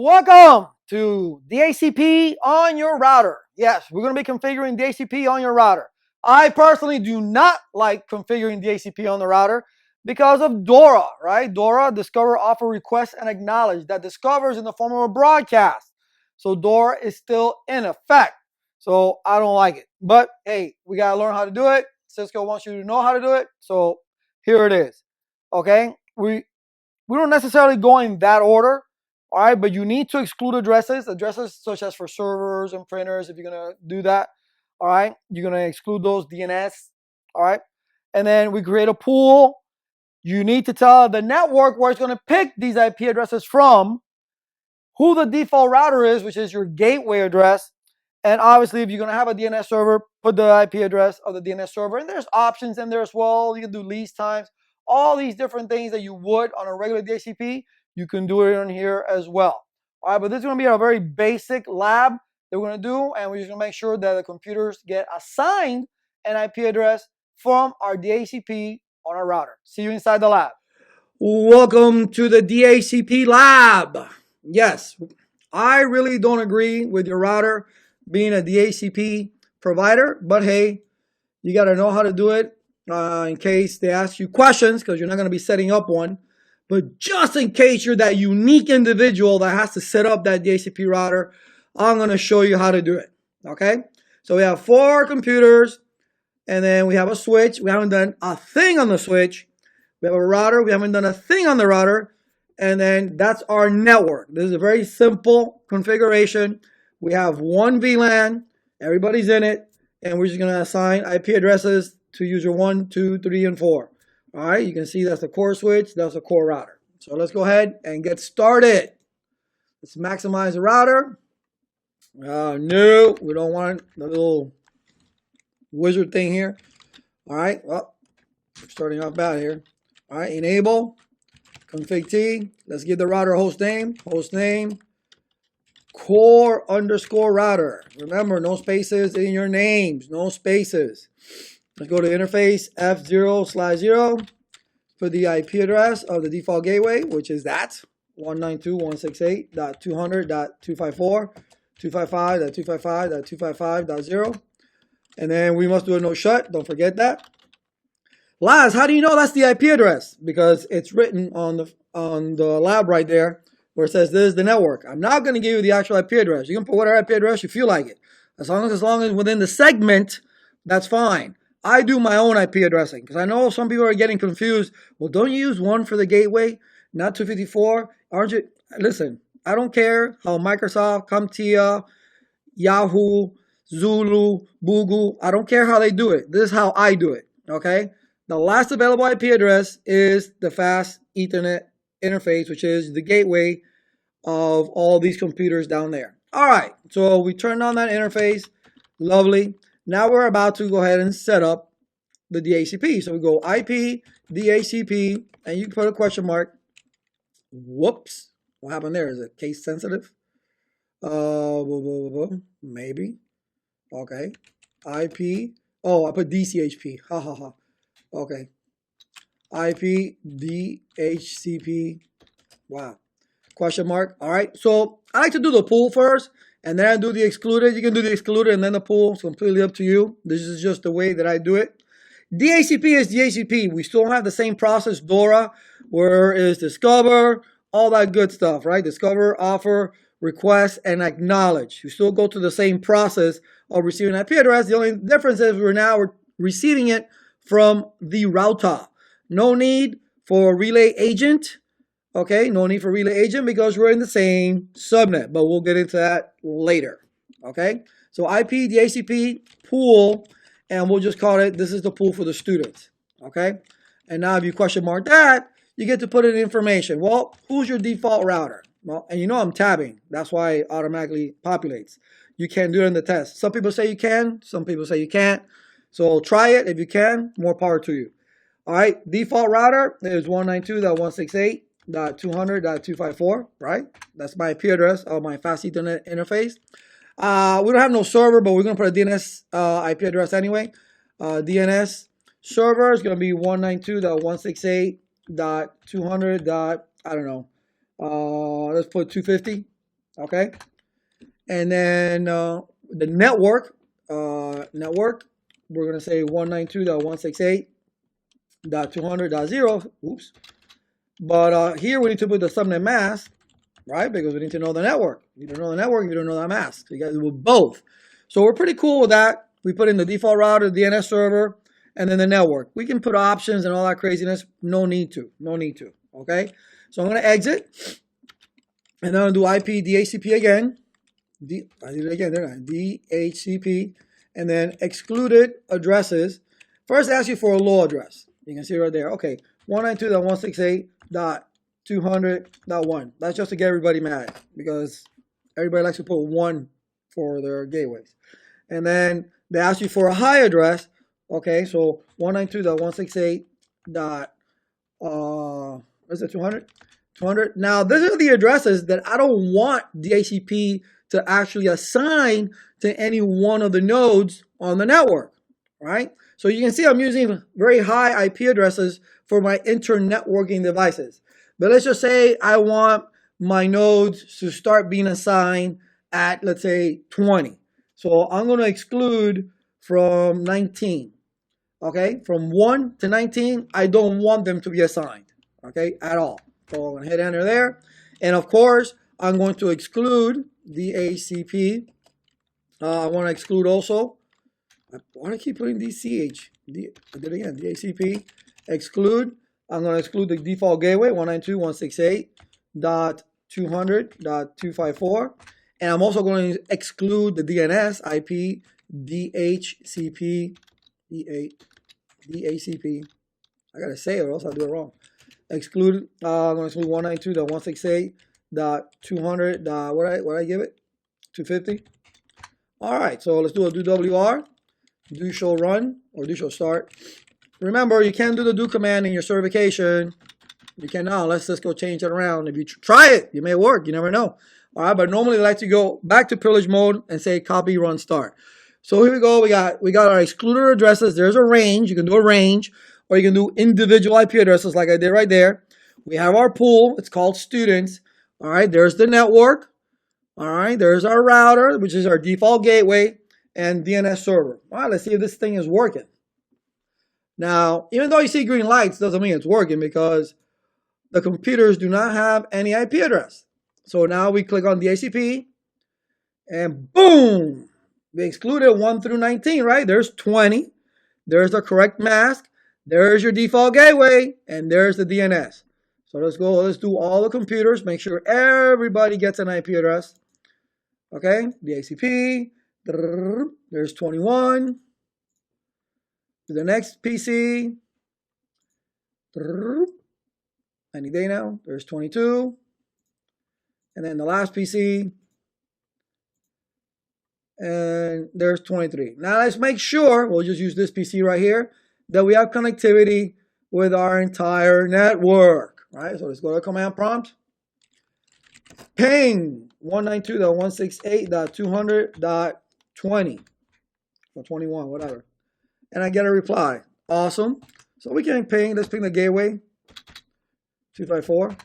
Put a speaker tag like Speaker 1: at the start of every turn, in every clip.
Speaker 1: Welcome to DHCP on your router. Yes, we're going to be configuring DHCP on your router. I personally do not like configuring DHCP on the router because of DORA, right? DORA, discover, offer, request, and acknowledge. That discovers in the form of a broadcast. So DORA is still in effect. So I don't like it. But hey, we got to learn how to do it. Cisco wants you to know how to do it. So here it is. Okay? We don't necessarily go in that order. All right, but you need to exclude addresses such as for servers and printers. If you're going to do that, all right, you're going to exclude those DNS, all right? And then we create a pool. You need to tell the network where it's going to pick these IP addresses from, who the default router is, which is your gateway address. And obviously, if you're going to have a DNS server, put the IP address of the DNS server. And there's options in there as well. You can do lease times, all these different things that you would on a regular DHCP. You can do it on here as well. All right, but this is going to be a very basic lab that we're going to do, and we're just going to make sure that the computers get assigned an IP address from our DHCP on our router. See you inside the lab. Welcome to the DHCP lab. Yes, I really don't agree with your router being a DHCP provider, but hey, you got to know how to do it in case they ask you questions, because you're not going to be setting up one. But just in case you're that unique individual that has to set up that DHCP router, I'm going to show you how to do it. Okay? So we have 4 computers, and then we have a switch. We haven't done a thing on the switch. We have a router. We haven't done a thing on the router. And then that's our network. This is a very simple configuration. We have one VLAN. Everybody's in it. And we're just going to assign IP addresses to user 1, 2, 3, and 4. All right, you can see that's the core switch, that's the core router. So let's go ahead and get started. Let's maximize the router. No, we don't want the little wizard thing here. All right, well, we're starting off bad here. All right, enable, config T. Let's give the router a host name, core underscore router. Remember, no spaces in your names, no spaces. Let's go to interface F0/0 for the IP address of the default gateway, which is that 192.168.200.254.255.255.255.0. And then we must do a no shut. Don't forget that. Last, how do you know that's the IP address? Because it's written on the lab right there where it says this is the network. I'm not going to give you the actual IP address. You can put whatever IP address you feel like it. As long as within the segment, that's fine. I do my own IP addressing because I know some people are getting confused. Well, don't you use one for the gateway, not 254? Aren't you? Listen, I don't care how Microsoft, CompTIA, Yahoo, Zulu, Boogle, I don't care how they do it. This is how I do it, okay? The last available IP address is the fast Ethernet interface, which is the gateway of all these computers down there. All right, so we turned on that interface. Lovely. Now we're about to go ahead and set up the DHCP. So we go IP, DHCP, and you can put a question mark. Whoops. What happened there? Is it case sensitive? Maybe. Okay. IP. Oh, I put DCHP. Ha ha ha. Okay. IP, DHCP. Wow. Question mark. All right. So I like to do the pool first. And then I do the excluded. You can do the excluded and then the pool. It's completely up to you. This is just the way that I do it. DHCP is DHCP. We still have the same process, DORA, where is discover, all that good stuff, right? Discover, offer, request, and acknowledge. You still go to the same process of receiving IP address. The only difference is we're receiving it from the router. No need for relay agent. Okay, no need for relay agent because we're in the same subnet, but we'll get into that later. Okay, so IP, DHCP, pool, and we'll just call it, this is the pool for the students. Okay, and now if you question mark that, you get to put in information. Well, who's your default router? Well, and you know I'm tabbing. That's why it automatically populates. You can do it in the test. Some people say you can, some people say you can't. So try it. If you can, more power to you. All right, default router is 192.168.200.254, right? That's my IP address of my fast Ethernet interface. We don't have no server, but we're going to put a DNS IP address anyway. DNS server is going to be 192.168.200. I don't know. Let's put 250. Okay, and then the network, we're gonna say 192.168.200.0. Oops. But here we need to put the subnet mask, right? Because we need to know the network. You don't know the network, you don't know that mask. So you got to do both. So we're pretty cool with that. We put in the default router, the DNS server, and then the network. We can put options and all that craziness. No need to. No need to. Okay. So I'm going to exit, and then I'm going to do IP DHCP again. I did it again, didn't I? DHCP, and then excluded addresses. First, ask you for a low address. You can see right there. Okay, 192.168.200.1. That's just to get everybody mad because everybody likes to put 1 for their gateways. And then they ask you for a high address. Okay, so 192.168. Is it 200? 200. Now, these are the addresses that I don't want DHCP to actually assign to any one of the nodes on the network, right? So you can see I'm using very high IP addresses for my internetworking devices. But let's just say I want my nodes to start being assigned at, let's say, 20. So I'm going to exclude from 19. Okay, from 1 to 19, I don't want them to be assigned, okay, at all. So I'm going to hit enter there. And of course, I'm going to exclude DHCP. I want to exclude also. I want to keep putting DCH. I did it again. DHCP. Exclude. I'm going to exclude the default gateway 192.168.200.254. And I'm also going to exclude the DNS IP DHCP. DHCP. I gotta say it or else I'll do it wrong. Exclude. I'm gonna exclude 192.168.200. What I give it? 250. All right. So let's do a do WR. Do show run or do show start. Remember, you can't do the do command in your certification. You cannot unless Cisco change it around. If you try it, you may work. You never know. All right. But normally, I like to go back to privilege mode and say copy run start. So here we go. We got our excluded addresses. There's a range. You can do a range, or you can do individual IP addresses like I did right there. We have our pool. It's called students. All right. There's the network. All right. There's our router, which is our default gateway, and DNS server. All right. Let's see if this thing is working. Now, even though you see green lights, doesn't mean it's working because the computers do not have any IP address. So now we click on DHCP, and boom. We excluded 1 through 19, right? There's 20. There's the correct mask. There's your default gateway. And there's the DNS. So let's go. Let's do all the computers. Make sure everybody gets an IP address. Okay. DHCP. There's 21. To the next PC. Any day now. There's 22. And then the last PC. And there's 23. Now let's make sure, we'll just use this PC right here, that we have connectivity with our entire network, right? So let's go to command prompt. Ping 192.168.200.20 or 21, whatever. And I get a reply. Awesome. So we can ping, let's ping the gateway, 254,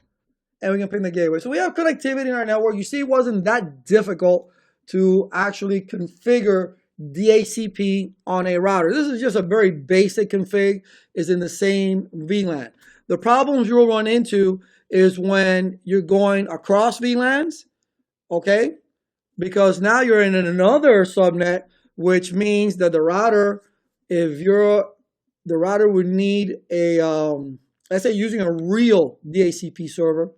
Speaker 1: and we can ping the gateway. So we have connectivity in our network. You see, it wasn't that difficult to actually configure DHCP on a router. This is just a very basic config. It's in the same VLAN. The problems you'll run into is when you're going across VLANs, okay? Because now you're in another subnet, which means that the router, the router would need a, let's say using a real DHCP server,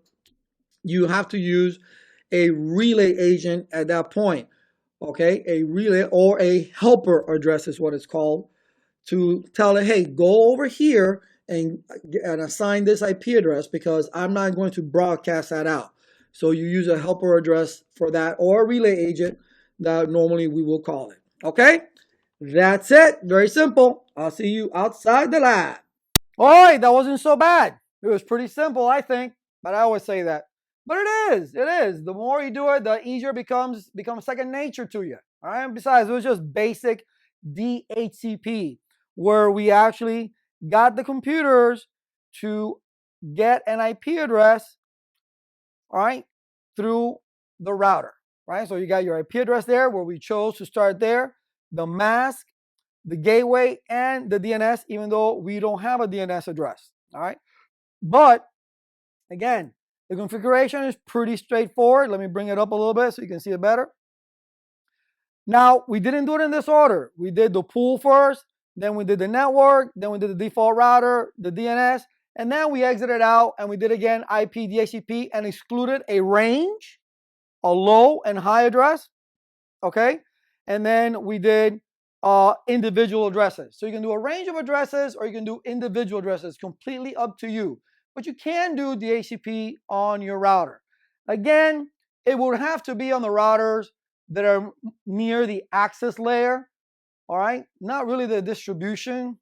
Speaker 1: you have to use a relay agent at that point, okay? A relay or a helper address is what it's called, to tell it, hey, go over here and assign this IP address because I'm not going to broadcast that out. So you use a helper address for that or a relay agent that normally we will call it, okay? That's it. Very simple. I'll see you outside the lab. All right, that wasn't so bad. It was pretty simple, I think, but I always say that. But it is. The more you do it, the easier it becomes second nature to you. All right. Besides, it was just basic DHCP where we actually got the computers to get an IP address, all right, through the router, right? So you got your IP address there where we chose to start there, the mask, the gateway, and the DNS, even though we don't have a DNS address, all right? But again, the configuration is pretty straightforward. Let me bring it up a little bit so you can see it better. Now, we didn't do it in this order. We did the pool first, then we did the network, then we did the default router, the DNS, and then we exited out and we did again IP DHCP and excluded a range, a low and high address, okay? And then we did individual addresses. So you can do a range of addresses or you can do individual addresses, completely up to you. But you can do DHCP on your router. Again, it would have to be on the routers that are near the access layer, all right? Not really the distribution.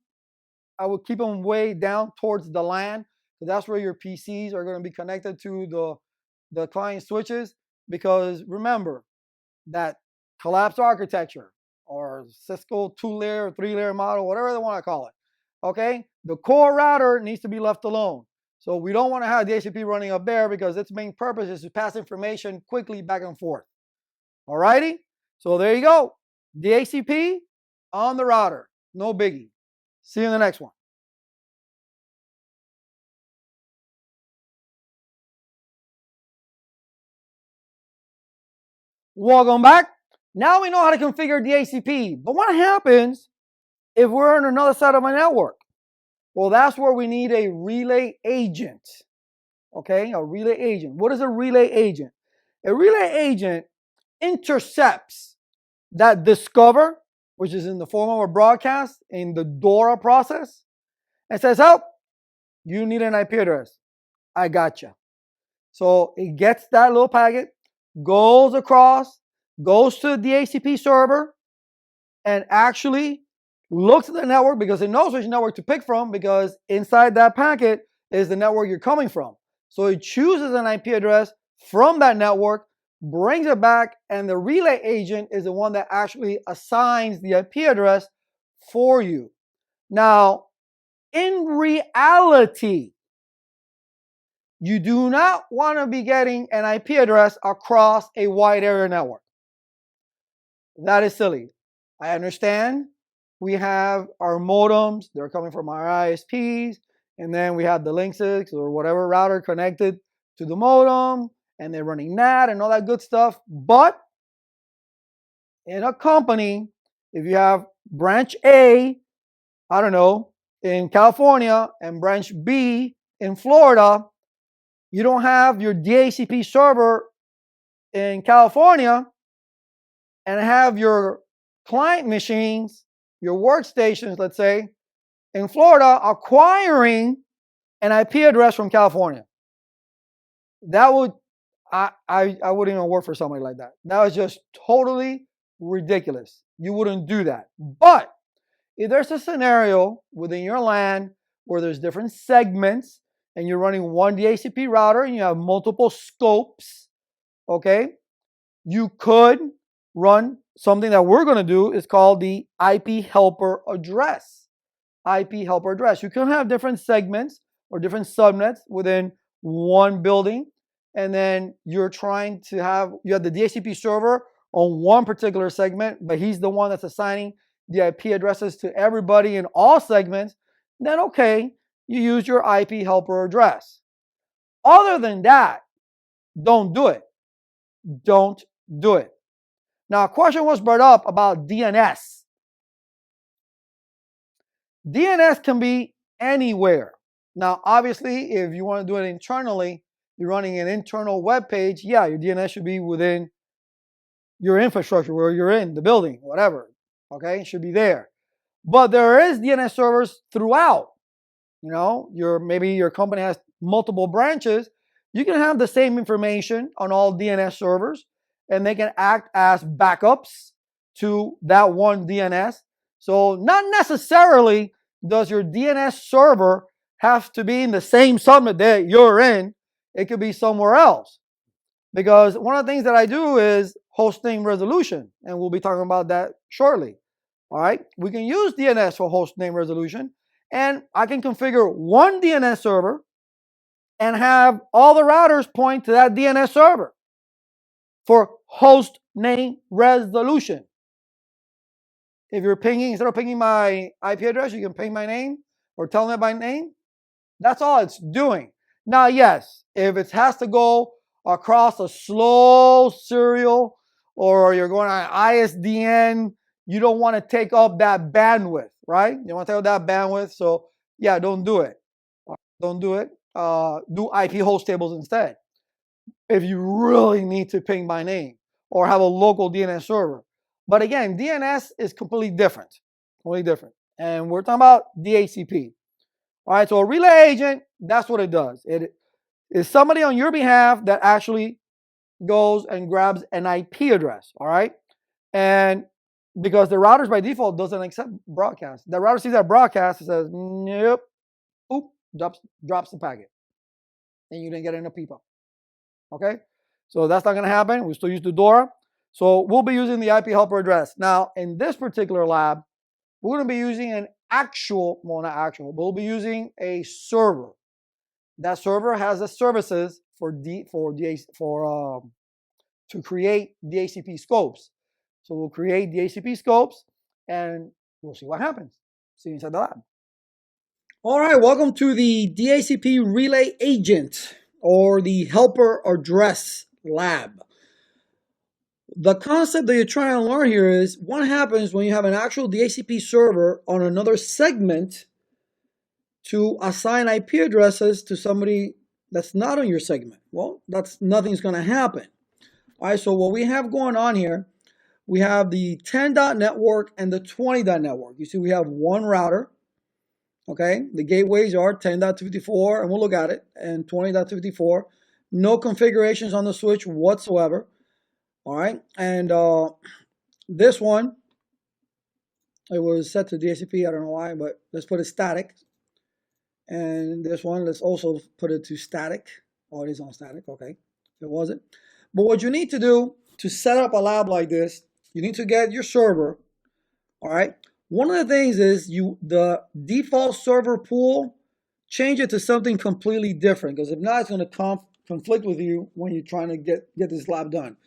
Speaker 1: I would keep them way down towards the LAN, because that's where your PCs are going to be connected to the client switches. Because remember that collapsed architecture or Cisco 2-layer, 3-layer model, whatever they want to call it, okay? The core router needs to be left alone. So we don't want to have DHCP running up there because its main purpose is to pass information quickly back and forth. All righty? So there you go. DHCP on the router. No biggie. See you in the next one. Welcome back. Now we know how to configure DHCP. But what happens if we're on another side of a network? Well, that's where we need a relay agent. Okay, a relay agent. What is a relay agent? A relay agent intercepts that discover, which is in the form of a broadcast in the DORA process, and says, oh, you need an IP address. I gotcha. So it gets that little packet, goes across, goes to the DHCP server, and actually looks at the network because it knows which network to pick from, because inside that packet is the network you're coming from. So it chooses an IP address from that network, brings it back, and the relay agent is the one that actually assigns the IP address for you. Now, in reality, you do not want to be getting an IP address across a wide area network. That is silly. I understand we have our modems, they're coming from our ISPs, and then we have the Link 6 or whatever router connected to the modem, and they're running NAT and all that good stuff. But in a company, if you have branch A, I don't know, in California and branch B in Florida, you don't have your DHCP server in California and have your client machines, your workstations, let's say, in Florida acquiring an IP address from California. That would, I wouldn't even work for somebody like that. That was just totally ridiculous. You wouldn't do that. But if there's a scenario within your LAN where there's different segments and you're running one DHCP router and you have multiple scopes, okay, you could run something that we're going to do is called the IP helper address. IP helper address. You can have different segments or different subnets within one building, and then you're trying to have, you have the DHCP server on one particular segment, but he's the one that's assigning the IP addresses to everybody in all segments. Then okay, you use your IP helper address. Other than that, don't do it. Don't do it. Now, a question was brought up about DNS. DNS can be anywhere. Now, obviously, if you want to do it internally, you're running an internal web page, yeah, your DNS should be within your infrastructure where you're in, the building, whatever. Okay, it should be there. But there is DNS servers throughout. You know, maybe your company has multiple branches. You can have the same information on all DNS servers, and they can act as backups to that one DNS. So not necessarily does your DNS server have to be in the same subnet that you're in. It could be somewhere else. Because one of the things that I do is hostname resolution, and we'll be talking about that shortly. All right, we can use DNS for hostname resolution, and I can configure one DNS server and have all the routers point to that DNS server. for host name resolution. If you're pinging, instead of pinging my IP address, you can ping my name or tell me by name. That's all it's doing. Now, yes, if it has to go across a slow serial or you're going on ISDN, you don't want to take up that bandwidth, right? You don't want to take up that bandwidth. So, yeah, don't do it. Don't do it. Do IP host tables instead. If you really need to ping by name or have a local DNS server. But again, DNS is completely different. Completely different. And we're talking about DHCP. All right, so a relay agent, that's what it does. It is somebody on your behalf that actually goes and grabs an IP address, all right? And because the routers by default doesn't accept broadcast. The router sees that broadcast and says, nope, oop, drops the packet. And you didn't get enough people. Okay? So that's not going to happen. We still use the DORA. So we'll be using the IP helper address. Now, in this particular lab, we're going to be using an actual, well, not actual, but we'll be using a server. That server has the services to create DHCP scopes. So we'll create DHCP scopes and we'll see what happens. See you inside the lab. All right, welcome to the DHCP relay agent or the helper address lab. The concept that you're trying to learn here is what happens when you have an actual DHCP server on another segment to assign IP addresses to somebody that's not on your segment. Well, nothing's going to happen. All right, so what we have going on here, we have the 10.network and the 20.network. You see we have one router. Okay, the gateways are 10.254, and we'll look at it, and 20.254. No configurations on the switch whatsoever. All right, and this one, it was set to DHCP. I don't know why, but let's put it static. And this one, let's also put it to static. Oh, it is on static. Okay, it wasn't. But what you need to do to set up a lab like this, you need to get your server. All right. One of the things is the default server pool, change it to something completely different, because if not, it's going to conflict with you when you're trying to get this lab done.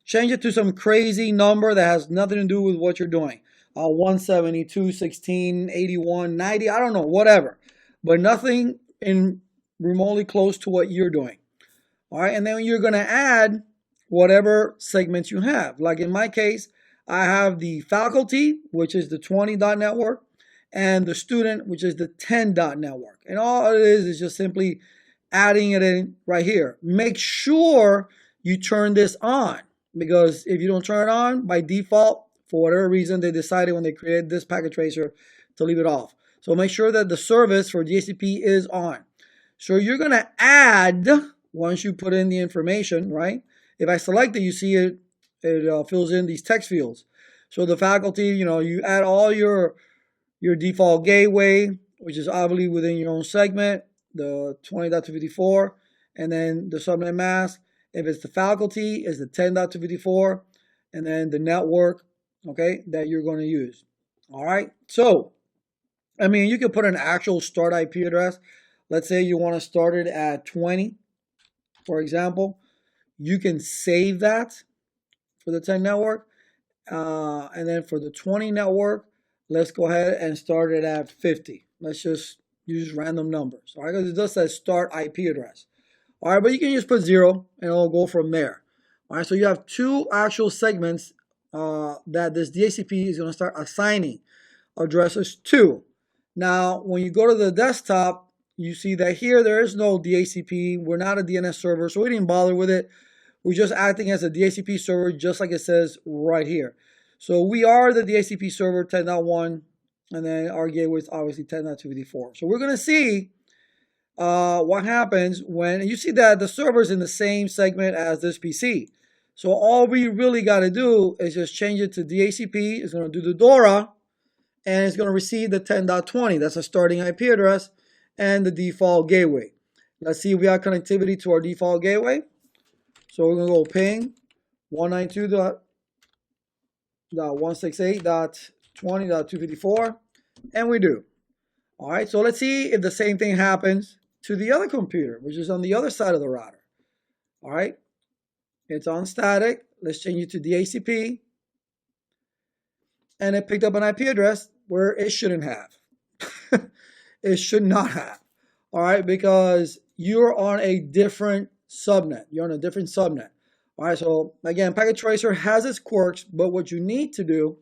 Speaker 1: Change it to some crazy number that has nothing to do with what you're doing. 172, 16, 81, 90, I don't know, whatever. But nothing in remotely close to what you're doing. All right, and then you're going to add whatever segments you have. Like in my case, I have the faculty, which is the 20.network, and the student, which is the 10.network. And all it is just simply adding it in right here. Make sure you turn this on, because if you don't turn it on, by default, for whatever reason, they decided when they created this packet tracer to leave it off. So make sure that the service for DHCP is on. So you're going to add, once you put in the information, right? If I select it, you see it fills in these text fields. So the faculty, you add all your default gateway, which is obviously within your own segment, the 20.254, and then the subnet mask. If it's the faculty, it's the 10.254, and then the network, okay, that you're going to use. All right. So, I mean, you can put an actual start IP address. Let's say you want to start it at 20, for example. You can save that for the 10 network. And then for the 20 network, let's go ahead and start it at 50. Let's just use random numbers. All right, because it does say start IP address. All right, but you can just put 0 and it'll go from there. All right, so you have two actual segments that this DHCP is going to start assigning addresses to. Now, when you go to the desktop, you see that here there is no DHCP. We're not a DNS server, so we didn't bother with it. We're just acting as a DHCP server, just like it says right here. So we are the DHCP server 10.1, and then our gateway is obviously 10.254. So we're going to see what happens when you see that the server is in the same segment as this PC. So all we really got to do is just change it to DHCP. It's going to do the DORA, and it's going to receive the 10.20. That's a starting IP address and the default gateway. Let's see if we have connectivity to our default gateway. So we're going to go ping 192.168.20.254, and we do. All right, so let's see if the same thing happens to the other computer, which is on the other side of the router. All right, It's on static. Let's change it to DHCP. And it picked up an IP address where it shouldn't have. It should not have. All right, because you're on a different subnet. You're on a different subnet. All right, so again, Packet Tracer has its quirks, but what you need to do,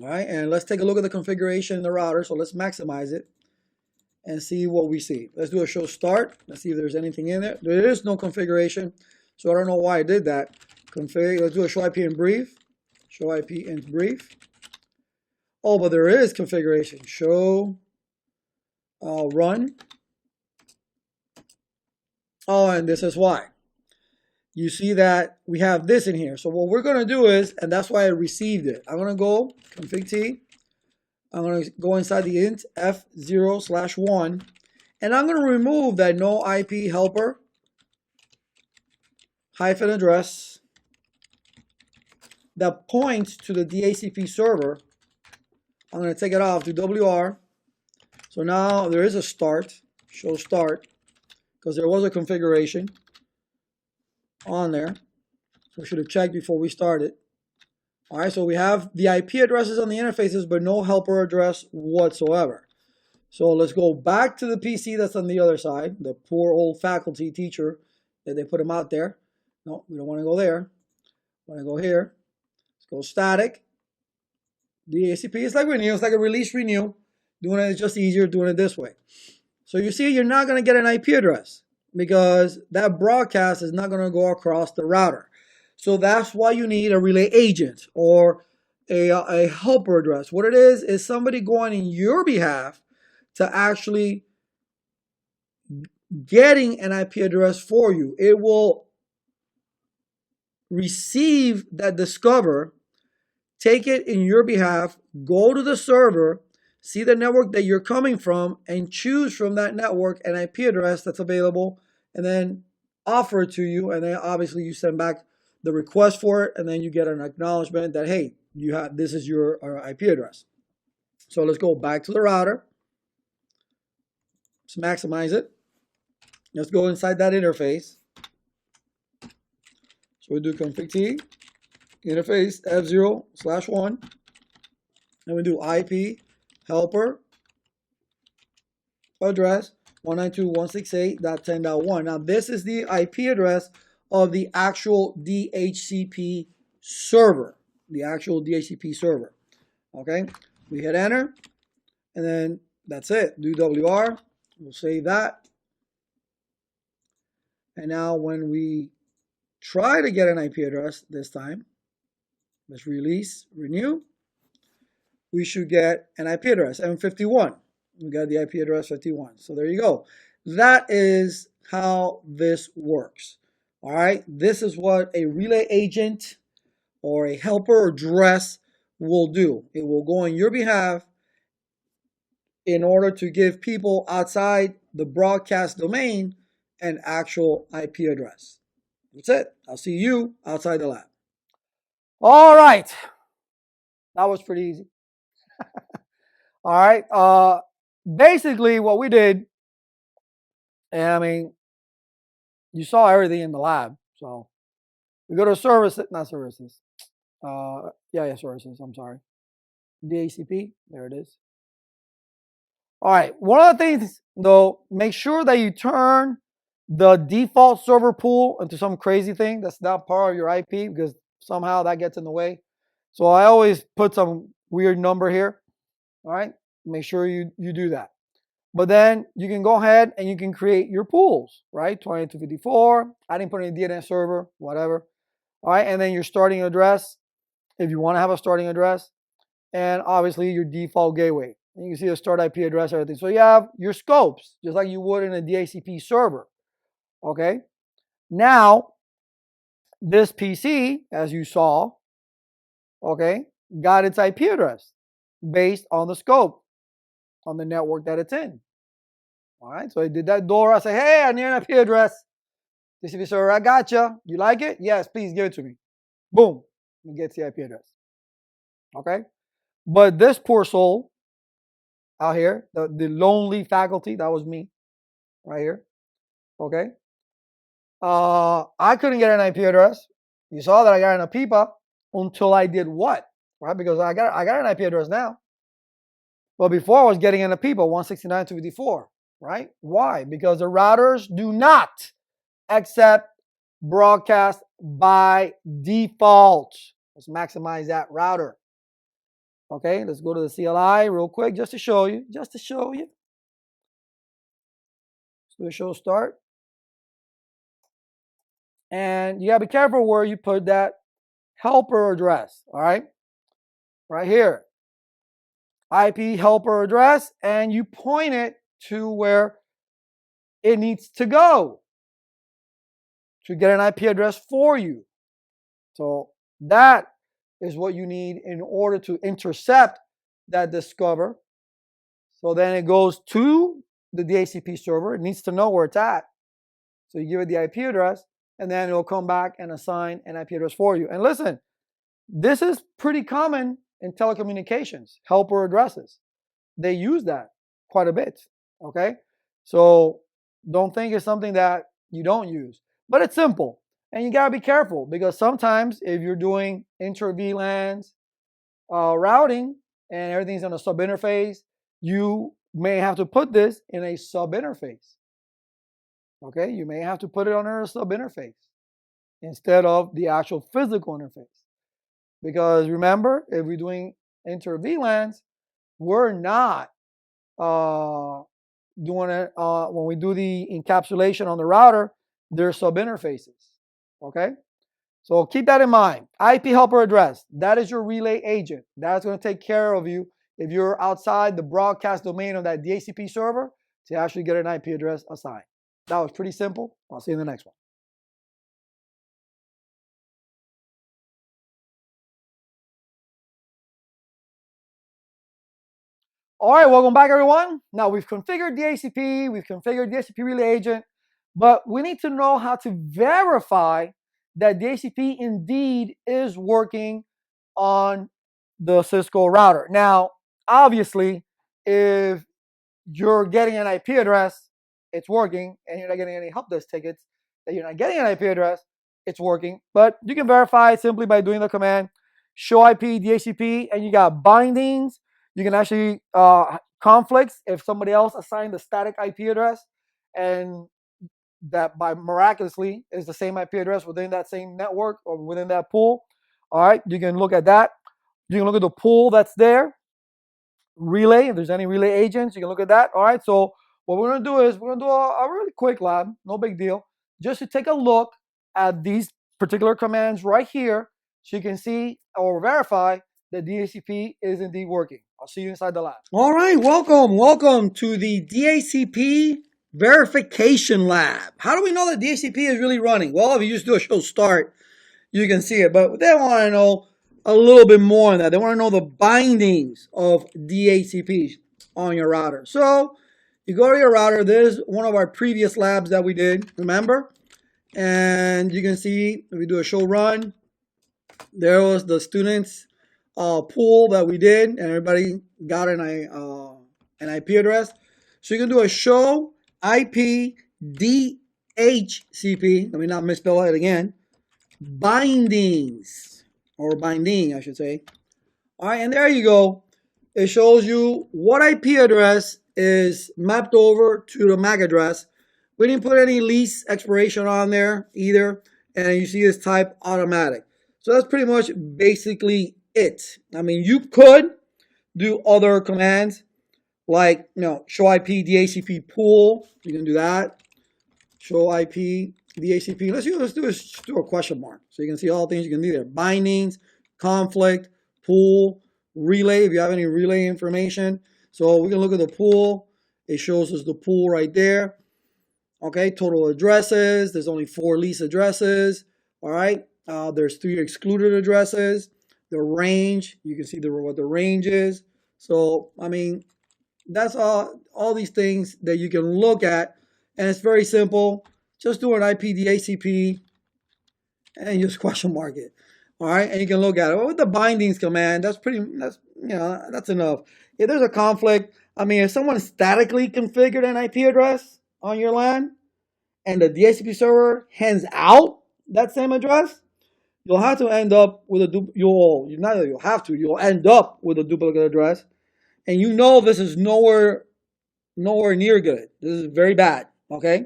Speaker 1: all right, and let's take a look at the configuration in the router. So let's maximize it and see what we see. Let's do a show start. Let's see if there's anything in there. There is no configuration, so I don't know why I did that. Config. Let's do a show IP in brief. Show IP in brief. Oh, but there is configuration. Show run. Oh, and this is why. You see that we have this in here. So what we're going to do is, and that's why I received it. I'm going to go config T. I'm going to go inside the int f0/1, and I'm going to remove that no IP helper hyphen address that points to the DHCP server. I'm going to take it off to WR. So now there is a start, show start, because there was a configuration on there. So we should have checked before we started. All right, so we have the IP addresses on the interfaces, but no helper address whatsoever. So let's go back to the PC that's on the other side, the poor old faculty teacher that they put him out there. No, we don't want to go there. We want to go here. Let's go static. DHCP is like renew. It's like a release renew. Doing it is just easier doing it this way. So you see, you're not going to get an IP address because that broadcast is not going to go across the router. So that's why you need a relay agent or a helper address. What it is somebody going in your behalf to actually getting an IP address for you. It will receive that discover, take it in your behalf, go to the server, see the network that you're coming from, and choose from that network an IP address that's available, and then offer it to you. And then obviously you send back the request for it, and then you get an acknowledgement that, hey, you have this is your IP address. So let's go back to the router. Let's maximize it. Let's go inside that interface. So we do config T, interface f0/1, and we do IP helper address 192.168.10.1. Now this is the IP address of the actual DHCP server, Okay, we hit enter, and then that's it. Do WR. We'll save that. And now when we try to get an IP address this time, let's release, renew. We should get an IP address, M51. We got the IP address 51. So there you go. That is how this works. All right. This is what a relay agent or a helper address will do. It will go on your behalf in order to give people outside the broadcast domain an actual IP address. That's it. I'll see you outside the lab. All right. That was pretty easy. All right. Basically, what we did, and I mean, you saw everything in the lab. So we go to services, not services. Services. I'm sorry. DHCP. There it is. All right. One of the things, though, make sure that you turn the default server pool into some crazy thing that's not part of your IP, because somehow that gets in the way. So I always put some weird number here. All right. Make sure you do that. But then you can go ahead and you can create your pools, right? 2254. I didn't put any DNS server, whatever. All right. And then your starting address, if you want to have a starting address, and obviously your default gateway. And you can see the start IP address, everything. So you have your scopes, just like you would in a DHCP server. Okay. Now, this PC, as you saw, okay, got its IP address based on the scope, on the network that it's in. All right, so I did that door. I said, hey, I need an IP address. DHCP server, I got you. You like it? Yes, please give it to me. Boom, it gets the IP address. Okay, but this poor soul out here, the lonely faculty, that was me right here. Okay, I couldn't get an IP address. You saw that I got an APIPA until I did what? Right? Because I got an IP address now. But before I was getting an APIPA 169.254, right? Why? Because the routers do not accept broadcast by default. Let's maximize that router. Okay, let's go to the CLI real quick just to show you. Let's do a show start. And you gotta be careful where you put that helper address, all right? Right here. IP helper address, and you point it to where it needs to go to get an IP address for you. So that is what you need in order to intercept that discover. So then it goes to the DHCP server. It needs to know where it's at. So you give it the IP address, and then it'll come back and assign an IP address for you. And listen, this is pretty common in telecommunications, helper addresses. They use that quite a bit, okay? So don't think it's something that you don't use, but it's simple. And you gotta be careful because sometimes if you're doing inter-VLANs routing and everything's on a sub-interface, you may have to put this in a sub-interface. Okay, you may have to put it on a sub-interface instead of the actual physical interface. Because remember, if we're doing inter-VLANs, we're not doing it when we do the encapsulation on the router, they're sub-interfaces. Okay, so keep that in mind. IP helper address, that is your relay agent. That's going to take care of you if you're outside the broadcast domain of that DHCP server to actually get an IP address assigned. That was pretty simple. I'll see you in the next one. All right, welcome back, everyone. Now we've configured DHCP, we've configured DHCP relay agent, but we need to know how to verify that DHCP indeed is working on the Cisco router. Now, obviously, if you're getting an IP address, it's working, and you're not getting any help desk tickets that you're not getting an IP address, it's working. But you can verify simply by doing the command show IP DHCP, and you got bindings. You can actually conflicts if somebody else assigned the static IP address, and that by miraculously is the same IP address within that same network or within that pool. All right, you can look at that. You can look at the pool that's there. Relay, if there's any relay agents, you can look at that. All right, so what we're going to do is we're going to do a really quick lab, no big deal, just to take a look at these particular commands right here so you can see or verify that DHCP is indeed working. I'll see you inside the lab. All right, welcome to the DHCP verification lab. How do we know that DHCP is really running? Well, if you just do a show start, you can see it, but they want to know a little bit more on that. They want to know the bindings of DHCP on your router. So you go to your router. This is one of our previous labs that we did, remember? And you can see if we do a show run, there was the students pool that we did, and everybody got an IP address. So you can do a show IP DHCP. Let me not misspell it again. Bindings, or binding, I should say. All right, and there you go. It shows you what IP address is mapped over to the MAC address. We didn't put any lease expiration on there either, and you see this type automatic. So that's pretty much basically it. I mean, you could do other commands like, show IP DHCP pool. You can do that. Show IP DHCP. Let's do a question mark so you can see all the things you can do there. Bindings, conflict, pool, relay, if you have any relay information. So we can look at the pool. It shows us the pool right there. Okay, total addresses. There's only 4 lease addresses. All right. There's 3 excluded addresses. The range, you can see what the range is. So, I mean, that's all these things that you can look at. And it's very simple. Just do an IP DHCP and just question mark it. All right, and you can look at it. Well, with the bindings command, that's enough. If there's a conflict, I mean, if someone statically configured an IP address on your LAN and the DHCP server hands out that same address, you'll have to end up with a you'll end up with a duplicate address, and you know this is nowhere near good. This is very bad. Okay,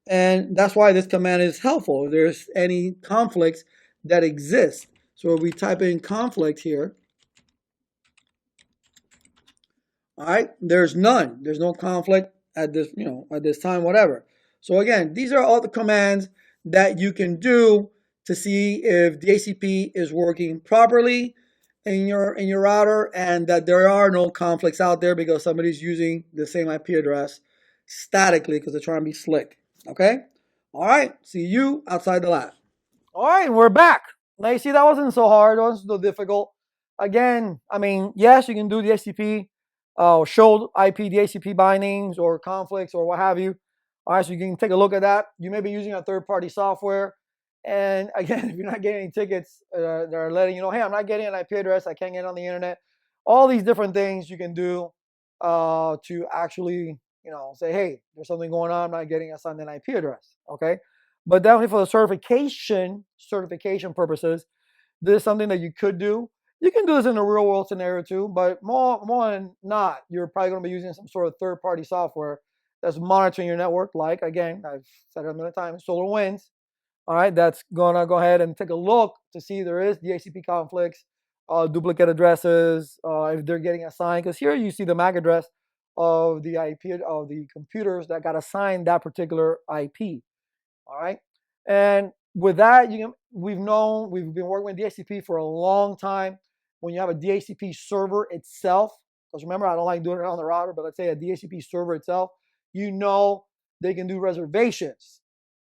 Speaker 1: and that's why this command is helpful if there's any conflicts that exist. So if we type in conflict here, all right, there's none. There's no conflict at this, at this time, whatever. So again, these are all the commands that you can do to see if DHCP is working properly in your router and that there are no conflicts out there because somebody's using the same IP address statically because they're trying to be slick. Okay? All right, see you outside the lab. All right, we're back. Now you see that wasn't so hard, it wasn't so difficult. Again, I mean, yes, you can do the DHCP, show IP DHCP bindings or conflicts or what have you. All right, so you can take a look at that. You may be using a third-party software, and again, if you're not getting any tickets that are letting you know, hey, I'm not getting an IP address, I can't get on the internet. All these different things you can do to actually, say, hey, there's something going on, I'm not getting assigned an IP address. Okay. But definitely for the certification purposes, this is something that you could do. You can do this in a real world scenario too, but more than not, you're probably going to be using some sort of third party software that's monitoring your network. Like, again, I've said it a million times, SolarWinds. All right, that's going to go ahead and take a look to see if there is DHCP conflicts, duplicate addresses, if they're getting assigned. Because here you see the MAC address of the IP of the computers that got assigned that particular IP. All right. And with that, we've been working with DHCP for a long time. When you have a DHCP server itself, because remember, I don't like doing it on the router, but let's say a DHCP server itself, they can do reservations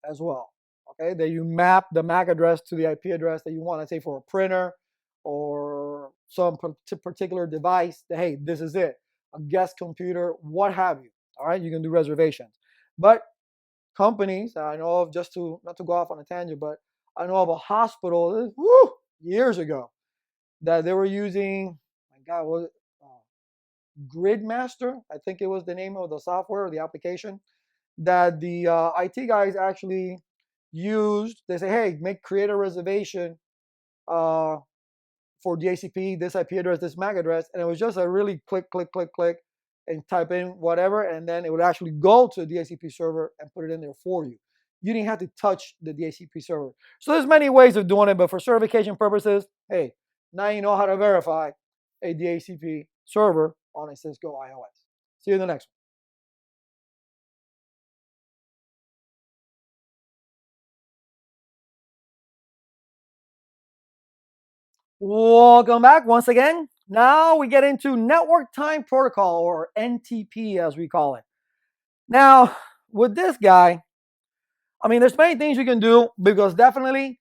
Speaker 1: as well. Okay, that you map the MAC address to the IP address that you want, let's say for a printer or some particular device. That, hey, this is it, a guest computer, what have you. All right, you can do reservations. But companies I know of, just to not to go off on a tangent, but I know of a hospital years ago that they were using, my God, was it Gridmaster? I think it was the name of the software or the application that the IT guys actually used. They say, hey, create a reservation uh, for DHCP, this IP address, this MAC address, and it was just a really click, click, click, click, and type in whatever, and then it would actually go to the DHCP server and put it in there for you. You didn't have to touch the DHCP server. So there's many ways of doing it, but for certification purposes, hey, now you know how to verify a DHCP server on a Cisco IOS. See you in the next one. Welcome back once again. Now we get into Network Time Protocol, or NTP as we call it. Now, with this guy, I mean, there's many things you can do because definitely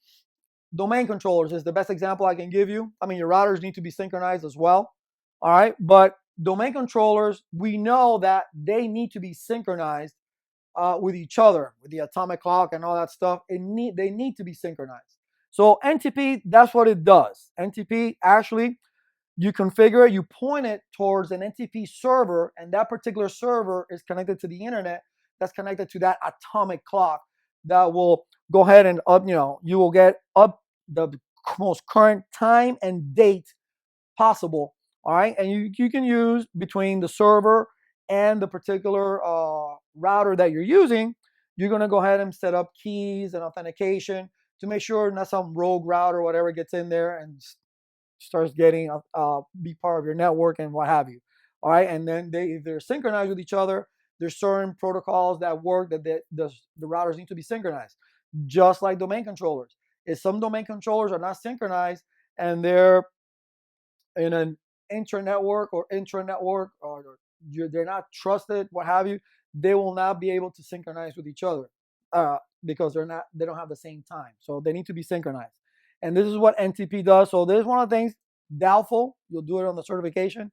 Speaker 1: domain controllers is the best example I can give you. I mean, your routers need to be synchronized as well. All right. But domain controllers, we know that they need to be synchronized with each other, with the atomic clock and all that stuff. They need to be synchronized. So NTP, that's what it does. NTP, actually, you configure it, you point it towards an NTP server, and that particular server is connected to the internet that's connected to that atomic clock that will go ahead and you will get up the most current time and date possible. All right. And you can use between the server and the particular router that you're using, you're going to go ahead and set up keys and authentication to make sure not some rogue router or whatever gets in there and starts getting be part of your network and what have you. All right. And then if they're synchronized with each other, there's certain protocols that work that the routers need to be synchronized, just like domain controllers. If some domain controllers are not synchronized and they're in an intranetwork or intranetwork, or they're not trusted, what have you, they will not be able to synchronize with each other because they don't have the same time. So they need to be synchronized. And this is what NTP does. So this is one of the things, doubtful, you'll do it on the certification,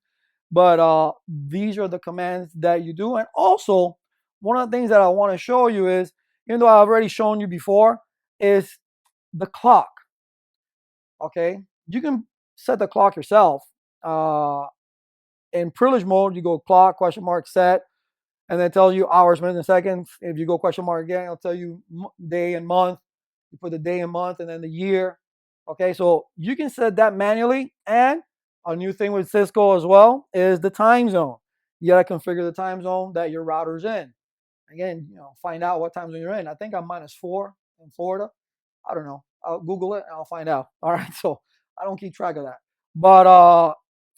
Speaker 1: but these are the commands that you do. And also, one of the things that I want to show you is, even though I've already shown you before, is the clock. Okay, you can set the clock yourself. In privilege mode, you go clock, question mark, set, and then tells you hours, minutes, and seconds. If you go question mark again, it'll tell you day and month. You put the day and month and then the year. Okay, so you can set that manually. And a new thing with Cisco as well is the time zone. You gotta configure the time zone that your router's in. Again, find out what time zone you're in. I think I'm -4 in Florida. I don't know. I'll Google it and I'll find out. All right, so I don't keep track of that. But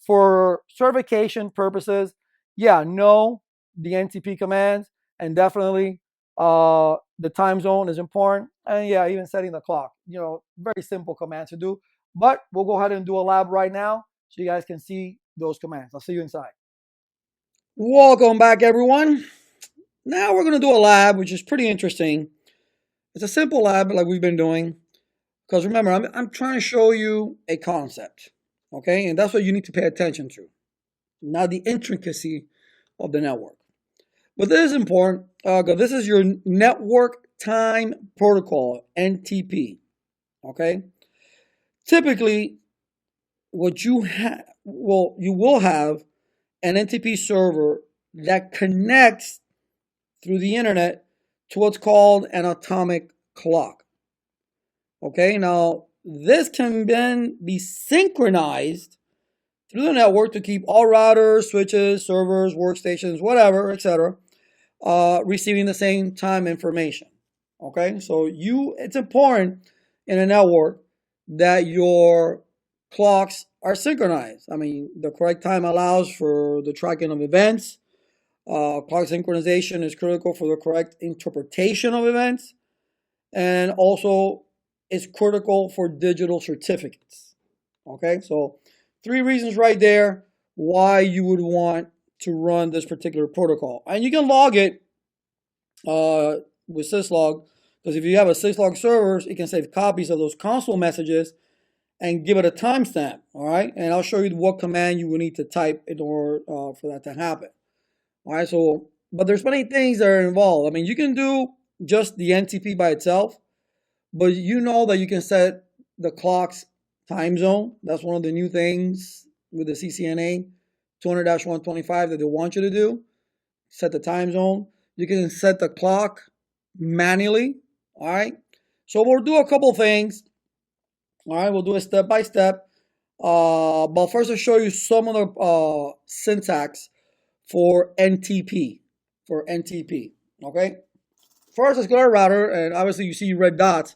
Speaker 1: for certification purposes, yeah, know the NTP commands, and definitely the time zone is important. And yeah, even setting the clock, very simple commands to do. But we'll go ahead and do a lab right now so you guys can see those commands. I'll see you inside. Welcome back, everyone. Now we're going to do a lab, which is pretty interesting. It's a simple lab like we've been doing. Because remember, I'm trying to show you a concept, okay? And that's what you need to pay attention to, not the intricacy of the network. But this is important, because this is your network time protocol, NTP, okay? Typically, what you have, you will have an NTP server that connects through the internet to what's called an atomic clock. Okay, now this can then be synchronized through the network to keep all routers, switches, servers, workstations, whatever, etc., receiving the same time information. Okay, so it's important in a network that your clocks are synchronized. I mean, the correct time allows for the tracking of events. Clock synchronization is critical for the correct interpretation of events, and also is critical for digital certificates. Okay, so 3 reasons right there why you would want to run this particular protocol. And you can log it with syslog, because if you have a syslog servers, it can save copies of those console messages and give it a timestamp. All right, and I'll show you what command you will need to type in order for that to happen. All right, so, but there's many things that are involved. I mean, you can do just the NTP by itself, but you know that you can set the clock's time zone. That's one of the new things with the CCNA 200-125 that they want you to do. Set the time zone. You can set the clock manually. All right. So we'll do a couple things. All right. We'll do it step by step. But first I'll show you some of the syntax for NTP. Okay. First, let's go to our router, and obviously you see red dots.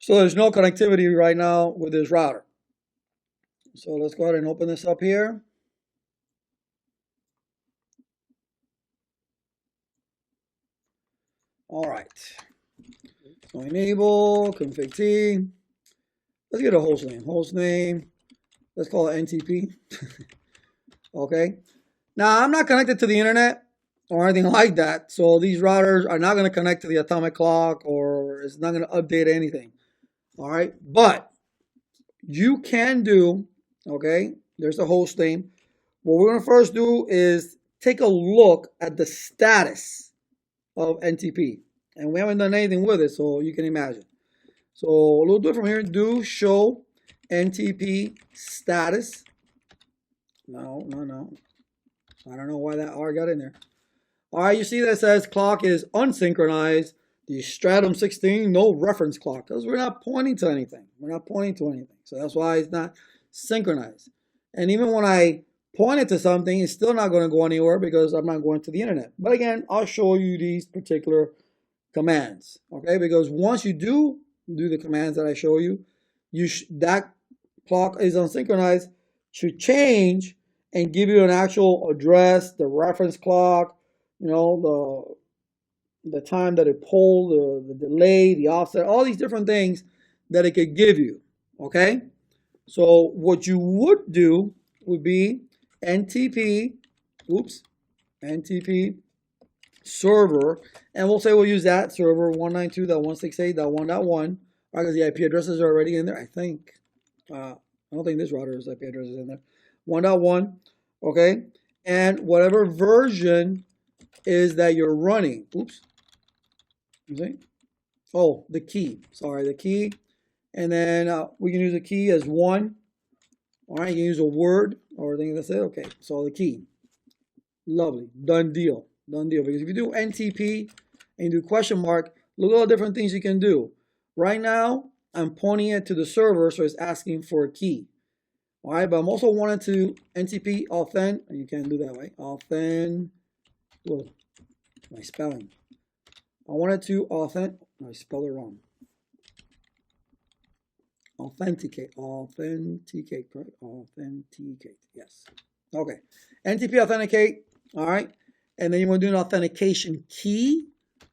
Speaker 1: So there's no connectivity right now with this router. So let's go ahead and open this up here. All right. So enable, config T. Let's get a host name. Host name. Let's call it NTP. Okay. Now, I'm not connected to the internet or anything like that. So these routers are not going to connect to the atomic clock, or it's not going to update anything. All right. But you can do, okay, there's the host name. What we're going to first do is take a look at the status of NTP. And we haven't done anything with it, so you can imagine. So we'll do it from here. Do show NTP status. No. I don't know why that R got in there. All right, you see that says clock is unsynchronized. The Stratum 16, no reference clock, because we're not pointing to anything. So that's why it's not synchronized. And even when I point it to something, it's still not going to go anywhere because I'm not going to the internet. But again, I'll show you these particular commands, okay? Because once you do the commands that I show you, that clock is unsynchronized should change and give you an actual address, the reference clock, the time that it pulled, the delay, the offset, all these different things that it could give you, okay? So what you would do would be NTP server, and we'll say we'll use that server 192.168.1.1, because the IP addresses are already in there, I think. I don't think this router's IP address is in there. 1.1, okay? And whatever version is that you're running. Oops. You see? Oh, the key. Sorry, the key. And then we can use a key as 1. All right, you can use a word or anything that's it. Okay, so the key. Lovely. Done deal. Done deal. Because if you do NTP and you do question mark, look at all the different things you can do. Right now, I'm pointing it to the server, so it's asking for a key. All right, but I'm also wanting to NTP authent. You can't do that way. Authent. Whoa, my spelling. I wanted to I spelled it wrong. Authenticate, correct? Authenticate, yes. Okay, NTP authenticate, all right. And then you want to do an authentication key,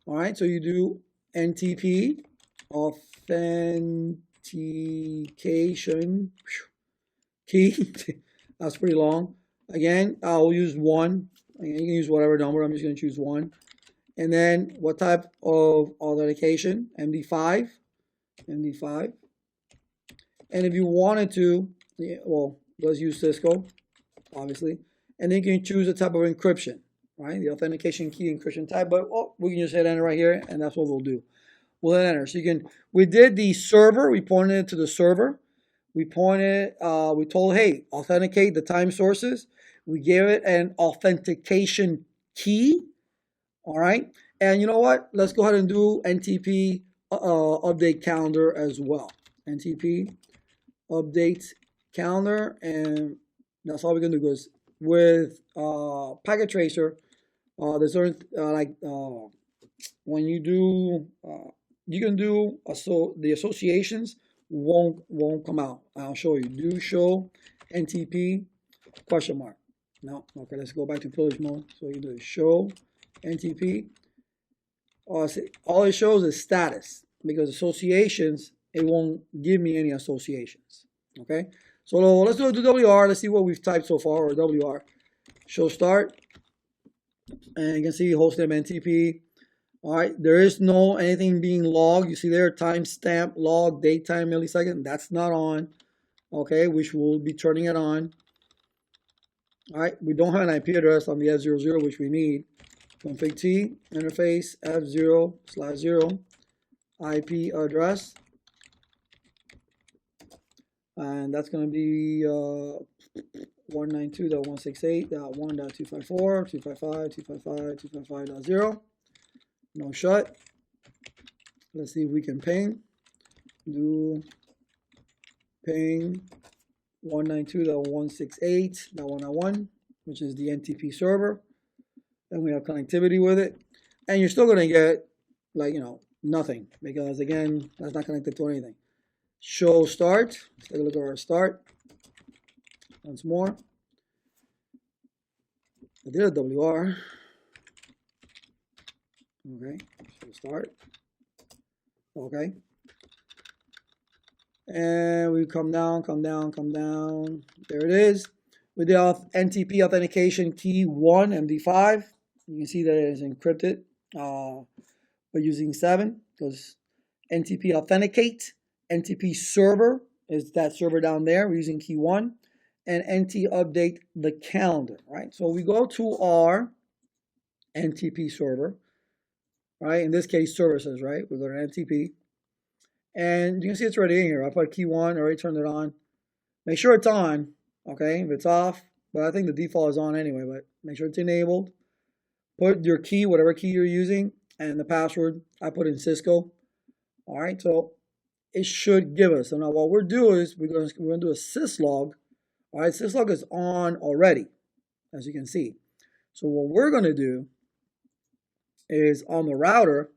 Speaker 1: all right. So you do NTP authentication key. That's pretty long. Again, I'll use 1. Again, you can use whatever number. I'm just going to choose 1. And then what type of authentication? MD5. MD5. And if you wanted to, well, let's use Cisco, obviously. And then you can choose a type of encryption, right? The authentication key encryption type. But we can just hit enter right here, and that's what we'll do. We'll hit enter. So you can. We did the server. We pointed it to the server. We pointed. We told, hey, authenticate the time sources. We gave it an authentication key. All right. And you know what? Let's go ahead and do NTP update calendar as well. NTP update calendar, and that's all we're gonna do. Because with packet tracer, there's certain when you do you can do the associations won't come out. I'll show you. Do show NTP question mark. No, okay. Let's go back to privilege mode. So you do show NTP. All it shows is status, because associations, it won't give me any associations. Okay, so let's do a WR. Let's see what we've typed so far, or WR. Show start, and you can see hostname NTP. All right, there is no anything being logged. You see there, timestamp, log, date, time, millisecond. That's not on. Okay, which we'll be turning it on. All right, we don't have an IP address on the F00, which we need. Config T, interface F0/0, IP address. And that's going to be 192.168.1.254, 255.255.255.0. No shut. Let's see if we can ping. Do ping 192.168.1.1, which is the NTP server. And we have connectivity with it. And you're still going to get, like, nothing, because again, that's not connected to anything. Show start. Let's take a look at our start once more. I did a WR. Okay, show start. Okay. And we come down. There it is. With the NTP authentication key 1 MD5, you can see that it is encrypted by using 7, because NTP authenticate. NTP server is that server down there. We're using key 1, and NT update the calendar, right? So we go to our NTP server, right? In this case, services, right? We go to NTP, and you can see it's already in here. I put key 1, already turned it on. Make sure it's on, okay? If it's off, but I think the default is on anyway, but make sure it's enabled. Put your key, whatever key you're using, and the password. I put in Cisco. All right, so it should give us. So now what we're doing is we're going to do a syslog. All right, syslog is on already, as you can see. So what we're going to do is on the router,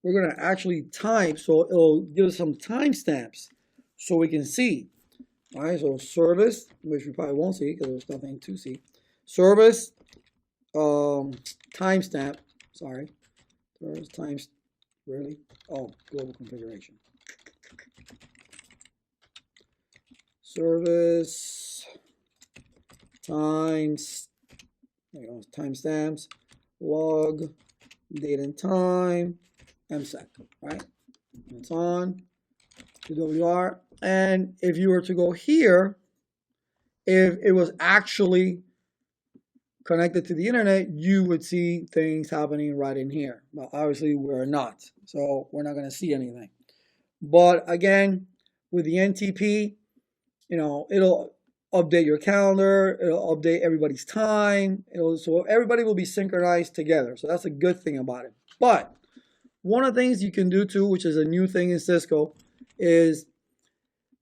Speaker 1: we're going to actually type, so it'll give us some timestamps so we can see. All right, so service, which we probably won't see because there's nothing to see. Service timestamp, sorry. There's times, really? Oh, global configuration. Service times, there you go, timestamps, log, date and time, MSEC, right? It's on, WR. And if you were to go here, if it was actually connected to the internet, you would see things happening right in here. But obviously we're not, so we're not going to see anything. But again, with the NTP, you know, update your calendar. It'll update everybody's time. So everybody will be synchronized together. So that's a good thing about it. But one of the things you can do too, which is a new thing in Cisco, is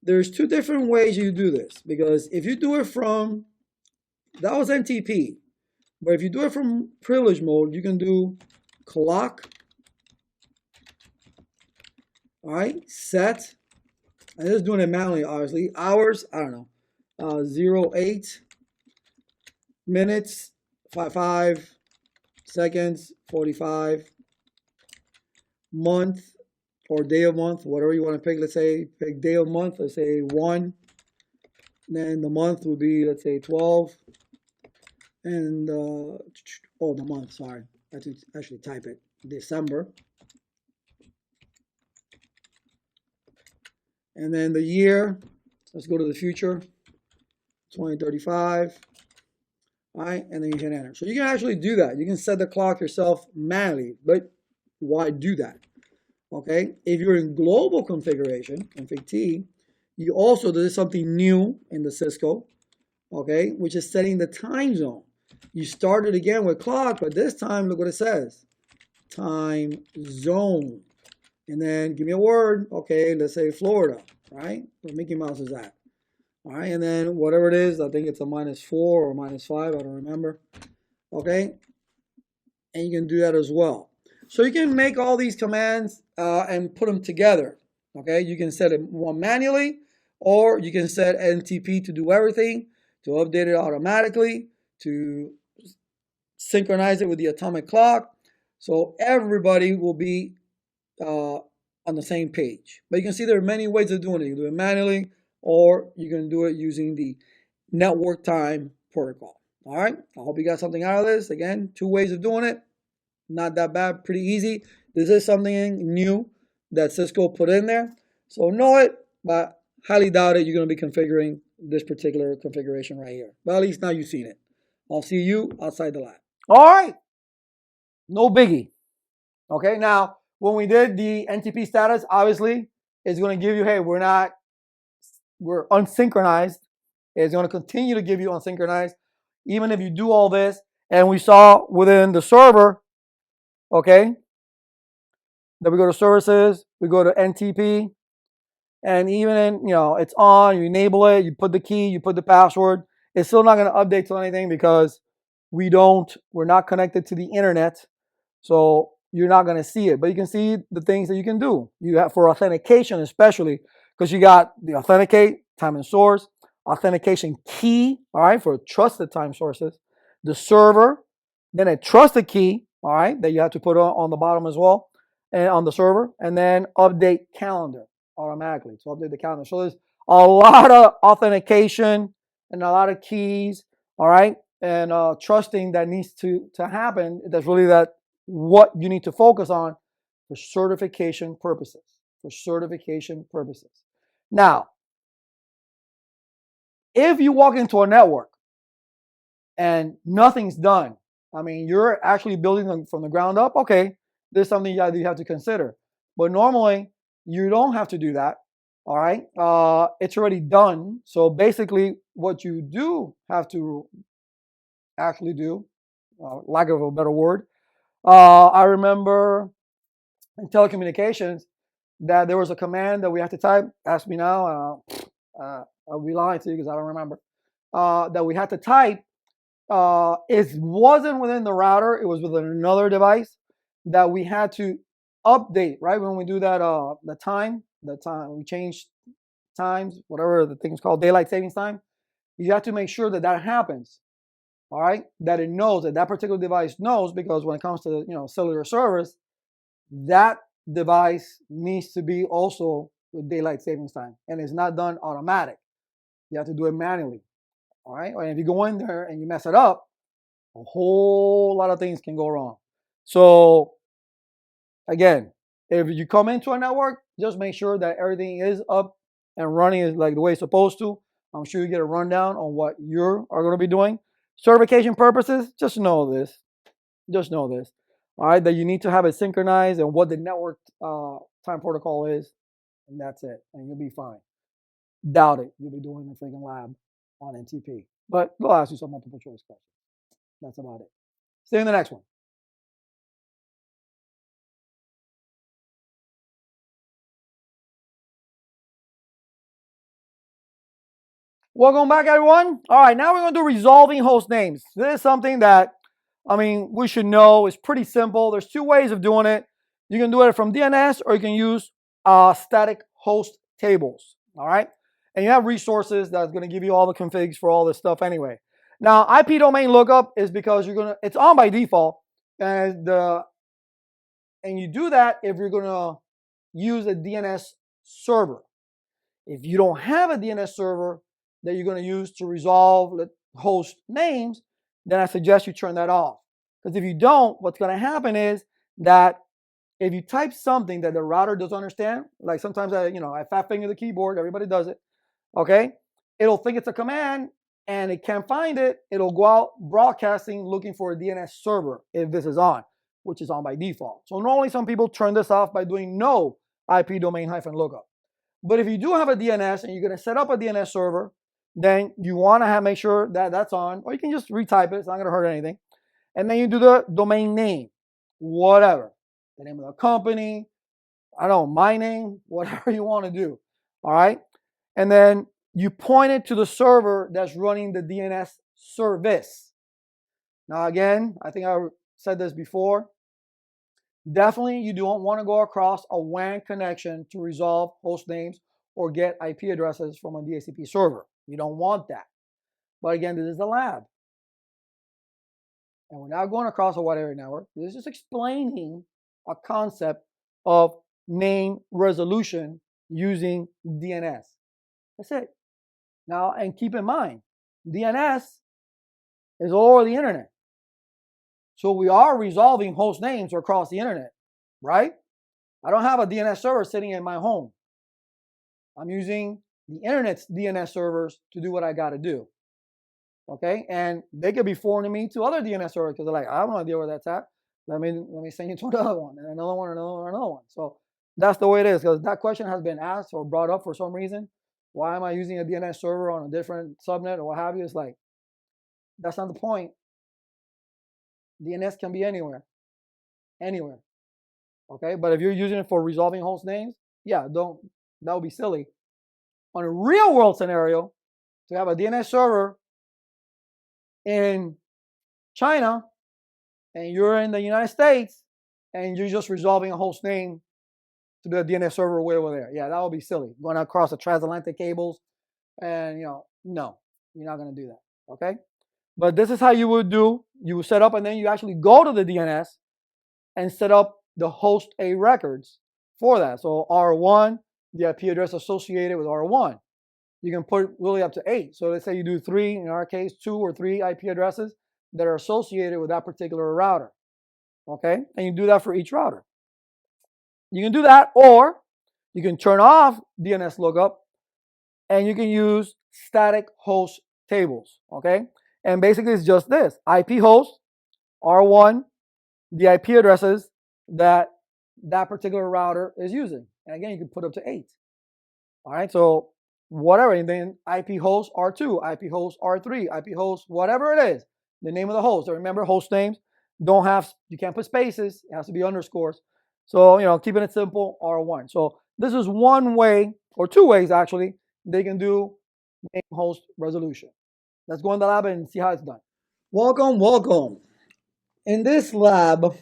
Speaker 1: there's two different ways you do this. Because if you do it from, that was NTP. But if you do it from privilege mode, you can do clock, all right, set, and this is doing it manually, obviously. Hours, I don't know, 08 minutes, 5 seconds, 45, month or day of month, whatever you want to pick. Let's say pick day of month, let's say 1. Then the month would be, let's say 12. And, the month, sorry. I have to actually type it. December. And then the year, let's go to the future, 2035. All right, and then you hit enter. So you can actually do that. You can set the clock yourself manually, but why do that? Okay, if you're in global configuration, config T, you also, there's something new in the Cisco, okay, which is setting the time zone. You started again with clock, but this time, look what it says, time zone. And then give me a word, okay, let's say Florida, right? Where Mickey Mouse is at. All right, and then whatever it is, I think it's a -4 or -5, I don't remember. Okay, and you can do that as well. So you can make all these commands and put them together. Okay, you can set it one manually, or you can set NTP to do everything, to update it automatically, to synchronize it with the atomic clock. So everybody will be on the same page. But you can see there are many ways of doing it. You can do it manually, or you can do it using the network time protocol. All right, I hope you got something out of this. Again, 2 ways of doing it. Not that bad, pretty easy. This is something new that Cisco put in there. So know it, but highly doubt it you're going to be configuring this particular configuration right here. But at least now you've seen it. I'll see you outside the lab. All right, no biggie. Okay, now when we did the NTP status, obviously it's going to give you, hey, we're unsynchronized. It's going to continue to give you unsynchronized, even if you do all this. And we saw within the server, okay, that we go to services, we go to NTP, and even in, it's on, you enable it, you put the key, you put the password. It's still not going to update to anything because we're not connected to the internet. So you're not going to see it, but you can see the things that you can do. You have for authentication, especially because you got the authenticate, time and source, authentication key, all right, for trusted time sources, the server, then a trusted key, all right, that you have to put on the bottom as well, and on the server, and then update calendar automatically. So update the calendar. So there's a lot of authentication and a lot of keys, all right, and trusting that needs to happen. That's really what you need to focus on for certification purposes. For certification purposes. Now, if you walk into a network and nothing's done, I mean, you're actually building them from the ground up, okay, there's something you have to consider. But normally, you don't have to do that, all right? It's already done. So basically, what you do have to actually do, lack of a better word, I remember in telecommunications that there was a command that we had to type. Ask me now. I'll be lying to you because I don't remember. That we had to type. It wasn't within the router. It was within another device that we had to update. Right when we do that, the time we change times, whatever the thing's called, daylight savings time. You have to make sure that happens. All right, that it knows that particular device knows, because when it comes to cellular service, that device needs to be also with daylight savings time, and it's not done automatic. You have to do it manually. All right, and if you go in there and you mess it up, a whole lot of things can go wrong. So again, if you come into a network, just make sure that everything is up and running is like the way it's supposed to. I'm sure you get a rundown on what you are going to be doing. Certification purposes, just know this. Just know this. All right, that you need to have it synchronized and what the network time protocol is, and that's it, and you'll be fine. Doubt it. You'll be doing the freaking lab on NTP. But they'll ask you some multiple choice questions. That's about it. See you in the next one. Welcome back, everyone. All right, now we're going to do resolving host names. This is something that, we should know. It's pretty simple. There's two ways of doing it. You can do it from DNS, or you can use static host tables. All right, and you have resources that's going to give you all the configs for all this stuff anyway. Now, IP domain lookup is because it's on by default, and you do that if you're going to use a DNS server. If you don't have a DNS server that you're going to use to resolve host names, then I suggest you turn that off. Because if you don't, what's going to happen is that if you type something that the router doesn't understand, like sometimes I fat finger the keyboard, everybody does it, okay? It'll think it's a command and it can't find it. It'll go out broadcasting looking for a DNS server if this is on, which is on by default. So normally some people turn this off by doing no IP domain -lookup. But if you do have a DNS and you're going to set up a DNS server, then you want to make sure that that's on, or you can just retype it. It's not going to hurt anything. And then you do the domain name, whatever, the name of the company, I don't know, my name, whatever you want to do. All right. And then you point it to the server that's running the DNS service. Now, again, I think I said this before. Definitely, you don't want to go across a WAN connection to resolve host names or get IP addresses from a DHCP server. You don't want that. But again, this is the lab. And we're not going across a wide area network. This is just explaining a concept of name resolution using DNS. That's it. Now, and keep in mind, DNS is all over the internet. So we are resolving host names across the internet, right? I don't have a DNS server sitting in my home. I'm using the internet's DNS servers to do what I got to do. Okay, and they could be forwarding me to other DNS servers because they're like, I have no idea where that's at. Let me send you to another one, and another one, another one, another one. So that's the way it is, because that question has been asked or brought up for some reason. Why am I using a DNS server on a different subnet or what have you? It's like, that's not the point. DNS can be anywhere. Anywhere. Okay, but if you're using it for resolving host names, yeah, that would be silly. On a real world scenario, to have a DNS server in China and you're in the United States and you're just resolving a host name to the DNS server way over there. Yeah, that would be silly. Going across the transatlantic cables and, no, you're not going to do that. Okay. But this is how you would do. You would set up and then you actually go to the DNS and set up the host A records for that. So R1, the IP address associated with R1. You can put really up to 8. So let's say you do 3, in our case, 2 or 3 IP addresses that are associated with that particular router. Okay? And you do that for each router. You can do that, or you can turn off DNS lookup and you can use static host tables. Okay? And basically it's just this: IP host, R1, the IP addresses that particular router is using. And again, you can put up to 8. All right, so whatever, and then IP host R2, IP host R3, IP host, whatever it is, the name of the host. And remember, host names you can't put spaces, it has to be underscores. So, keeping it simple, R1. So this is one way, or 2 ways actually, they can do name host resolution. Let's go in the lab and see how it's done. Welcome, welcome. In this lab,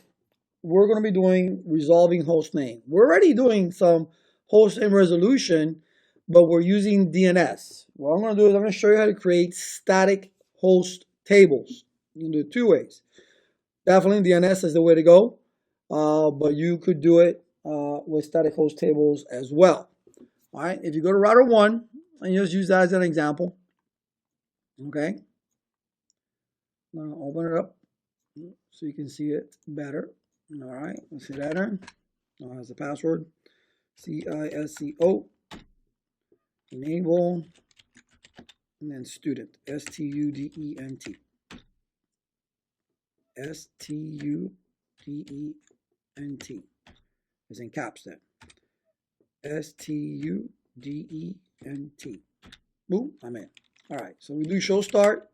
Speaker 1: we're going to be doing resolving host name. We're already doing some host name resolution, but we're using DNS. What I'm going to do is I'm going to show you how to create static host tables. You can do it 2 ways. Definitely DNS is the way to go, but you could do it with static host tables as well. All right, if you go to router 1, and just use that as an example. Okay, I'm going to open it up so you can see it better. All right, let's hit enter. Now has the password, CISCO, enable, and then student, STUDENT. STUDENT is in caps then. STUDENT. Boom, I'm in. All right, so we do show start.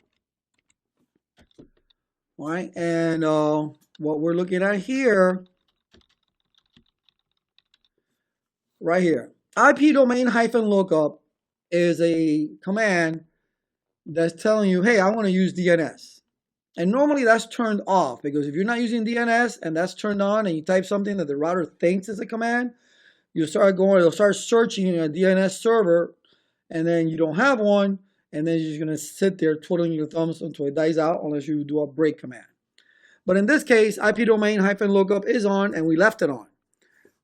Speaker 1: All right, and what we're looking at here, right here, IP domain hyphen lookup is a command that's telling you, hey, I want to use DNS. And normally that's turned off, because if you're not using DNS and that's turned on and you type something that the router thinks is a command, it'll start searching a DNS server, and then you don't have one, and then you're just going to sit there twiddling your thumbs until it dies out, unless you do a break command. But in this case, IP domain hyphen lookup is on, and we left it on.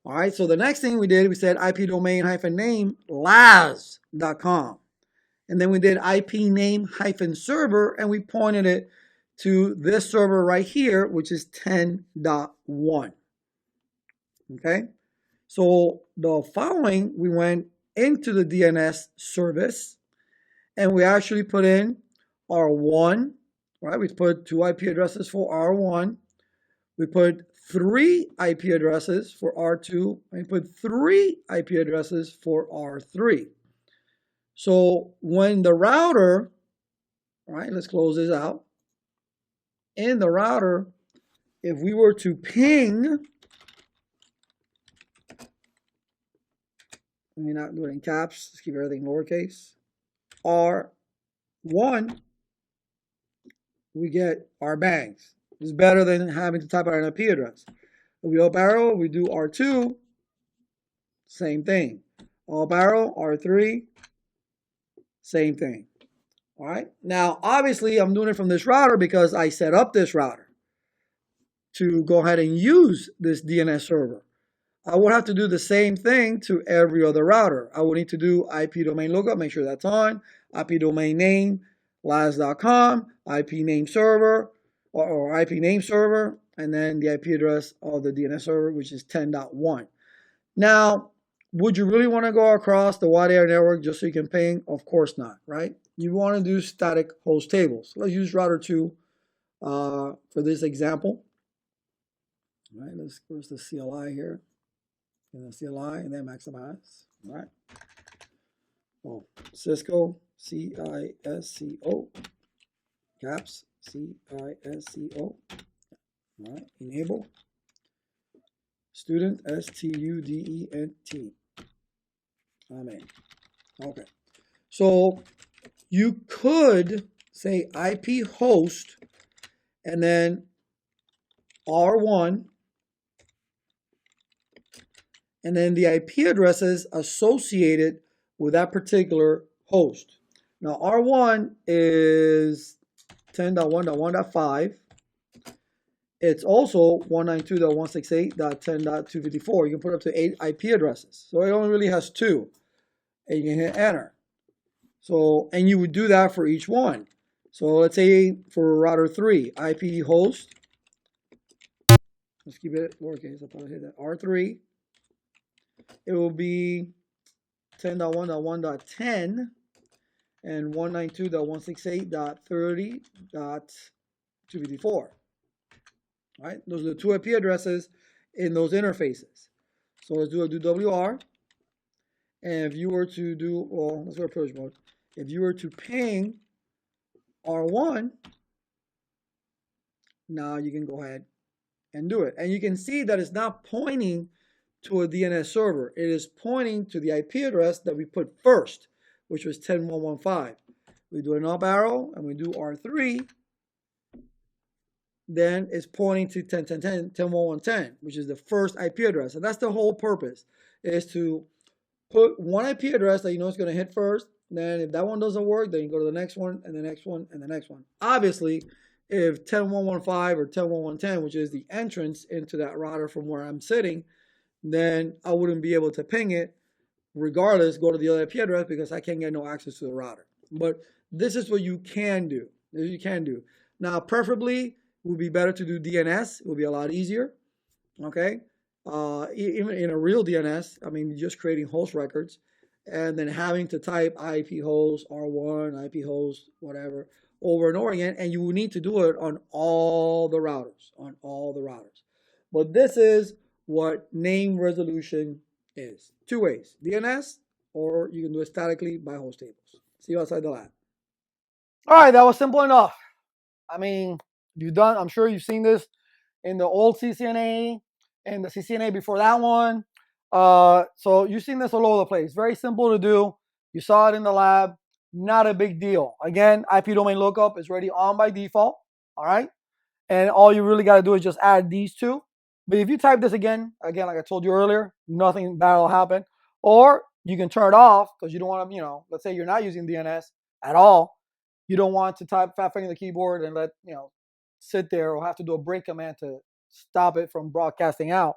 Speaker 1: All right, so the next thing we did, we said IP domain hyphen name las.com. And then we did IP name hyphen server, and we pointed it to this server right here, which is 10.1. Okay, so the following, we went into the DNS service, and we actually put in R1, right? We put 2 IP addresses for R1. We put 3 IP addresses for R2, and we put 3 IP addresses for R3. So when the router, all right, let's close this out. In the router, if we were to ping, let me not do it in caps, let's keep everything lowercase, R1, we get our bangs. It's better than having to type out an IP address. If we up arrow, we do R2, same thing. Up arrow, R3, same thing. All right. Now, obviously, I'm doing it from this router because I set up this router to go ahead and use this DNS server. I would have to do the same thing to every other router. I would need to do IP domain lookup, make sure that's on, IP domain name, las.com, IP name server, or IP name server, and then the IP address of the DNS server, which is 10.1. Now, would you really want to go across the wide area network just so you can ping? Of course not, right? You want to do static host tables. Let's use router 2 for this example. All right, where's the CLI here? And the CLI, and then maximize. All right. Oh, Cisco, CISCO, caps, CISCO. All right, enable. Student, STUDENT. Amen. Okay. So you could say IP host and then R1 and then the IP addresses associated with that particular host. Now R1 is 10.1.1.5. It's also 192.168.10.254. You can put up to 8 IP addresses. So it only really has 2. And you can hit enter. So, and you would do that for each one. So let's say for router 3, IP host. Let's keep it lowercase. I thought I hit that. R3. It will be 10.1.1.10 and 192.168.30.254. Right? Those are the 2 IP addresses in those interfaces. So let's do a WR. And if you were to do, well, let's go approach mode. If you were to ping R1, now you can go ahead and do it. And you can see that it's not pointing to a DNS server. It is pointing to the IP address that we put first, which was 10.1.1.5. We do an up arrow and we do R3. Then it's pointing to 10.1.1.10, which is the first IP address. And that's the whole purpose, is to put one IP address that you know is going to hit first. Then if that one doesn't work, then you go to the next one and the next one and the next one. Obviously, if 10.1.1.5 or 10.1.1.10, which is the entrance into that router from where I'm sitting, then I wouldn't be able to ping it. Regardless, go to the other IP address because I can't get no access to the router. But this is what you can do. This you can do. Now, preferably, it would be better to do DNS. It would be a lot easier. Okay. Even in a real DNS, I mean, just creating host records and then having to type IP host, R1, IP host, whatever, over and over again. And you will need to do it on all the routers, But this is what name resolution is. 2 ways, DNS, or you can do it statically by host tables. See you outside the lab. All right, that was simple enough. I mean, I'm sure you've seen this in the old CCNA and the CCNA before that one. So you've seen this all over the place. Very simple to do. You saw it in the lab. Not a big deal. Again, IP domain lookup is already on by default. All right. And all you really got to do is just add these two. But if you type this again, like I told you earlier, nothing bad will happen. Or you can turn it off because you don't want to, let's say you're not using DNS at all. You don't want to type fat finger the keyboard and sit there or have to do a break command to stop it from broadcasting out.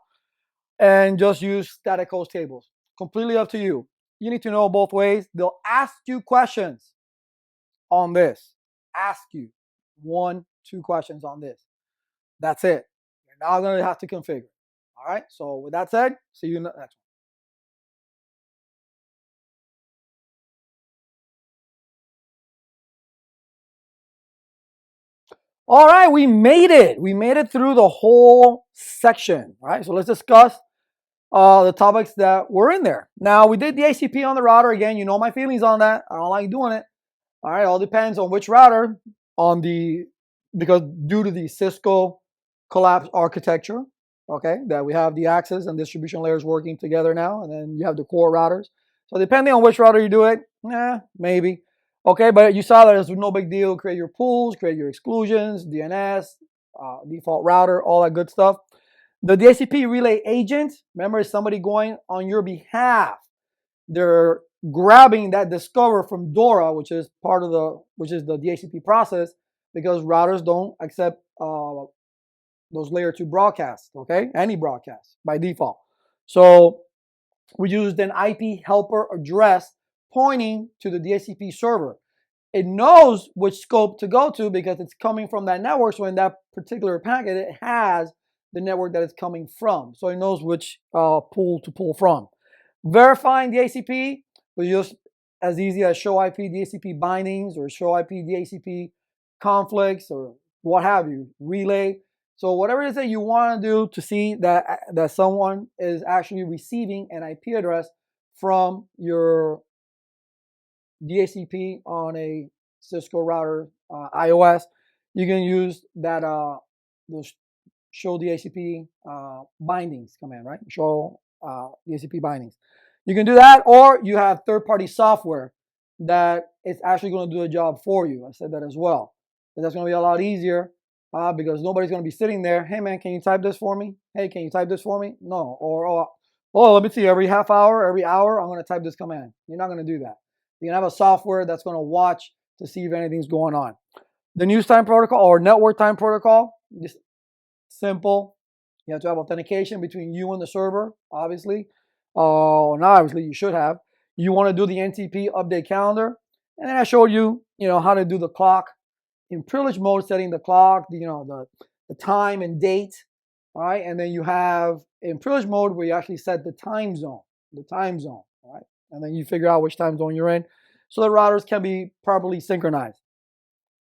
Speaker 1: And just use static host tables. Completely up to you. You need to know both ways. They'll ask you questions on this. Ask you 1, 2 questions on this. That's it. You're now going to have to configure. All right. So with that said, see you in the next one. All right, we made it. We made it through the whole section. All right, so let's discuss the topics that were in there. Now, we did the DHCP on the router. Again, you know my feelings on that. I don't like doing it. All right, all depends on which router because due to the Cisco collapse architecture, okay, that we have the access and distribution layers working together now, and then you have the core routers. So depending on which router you do it, maybe. Okay, but you saw that it's no big deal. Create your pools, create your exclusions, DNS, default router, all that good stuff. The DHCP relay agent, remember, is somebody going on your behalf. They're grabbing that discover from DORA, which is the DHCP process, because routers don't accept those layer 2 broadcasts, okay? Any broadcast by default. So we used an IP helper address pointing to the DHCP server. It knows which scope to go to because it's coming from that network. So in that particular packet, it has the network that it's coming from. So it knows which pool to pull from. Verifying DHCP was just as easy as show IP DHCP bindings or show IP DHCP conflicts or what have you, relay. So whatever it is that you want to do to see that someone is actually receiving an IP address from your DHCP on a Cisco router, iOS, you can use that those show DHCP bindings command, right? Show DHCP bindings. You can do that, or you have third-party software that is actually going to do a job for you. I said that as well. And that's going to be a lot easier because nobody's going to be sitting there. Hey, man, can you type this for me? Hey, can you type this for me? No. Or, let me see. Every half hour, every hour, I'm going to type this command. You're not going to do that. You can have a software that's going to watch to see if anything's going on. The news time protocol or network time protocol, just simple. You have to have authentication between you and the server, obviously. Not obviously, you should have. You want to do the NTP update calendar. And then I showed you, how to do the clock in privilege mode, setting the clock, the time and date. All right. And then you have in privilege mode where you actually set the time zone. All right. And then you figure out which time zone you're in so the routers can be properly synchronized.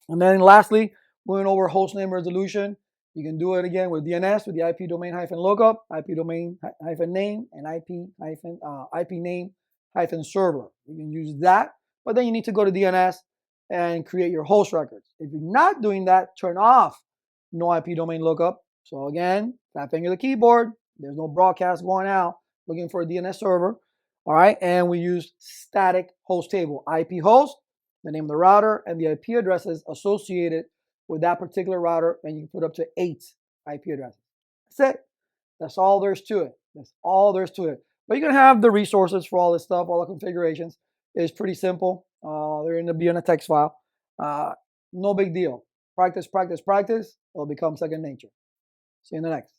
Speaker 1: And then lastly, going over hostname resolution. You can do it again with DNS with the IP domain -lookup, IP domain -name, and IP name -server. You can use that, but then you need to go to DNS and create your host records. If you're not doing that, turn off no IP domain lookup. So again, fat finger the keyboard. There's no broadcast going out looking for a DNS server. All right, and we use static host table, IP host, the name of the router, and the IP addresses associated with that particular router, and you can put up to 8 IP addresses. That's it. That's all there's to it. But you can have the resources for all this stuff, all the configurations. It's pretty simple. They're going to be in a text file. No big deal. Practice. It'll become second nature. See you in the next.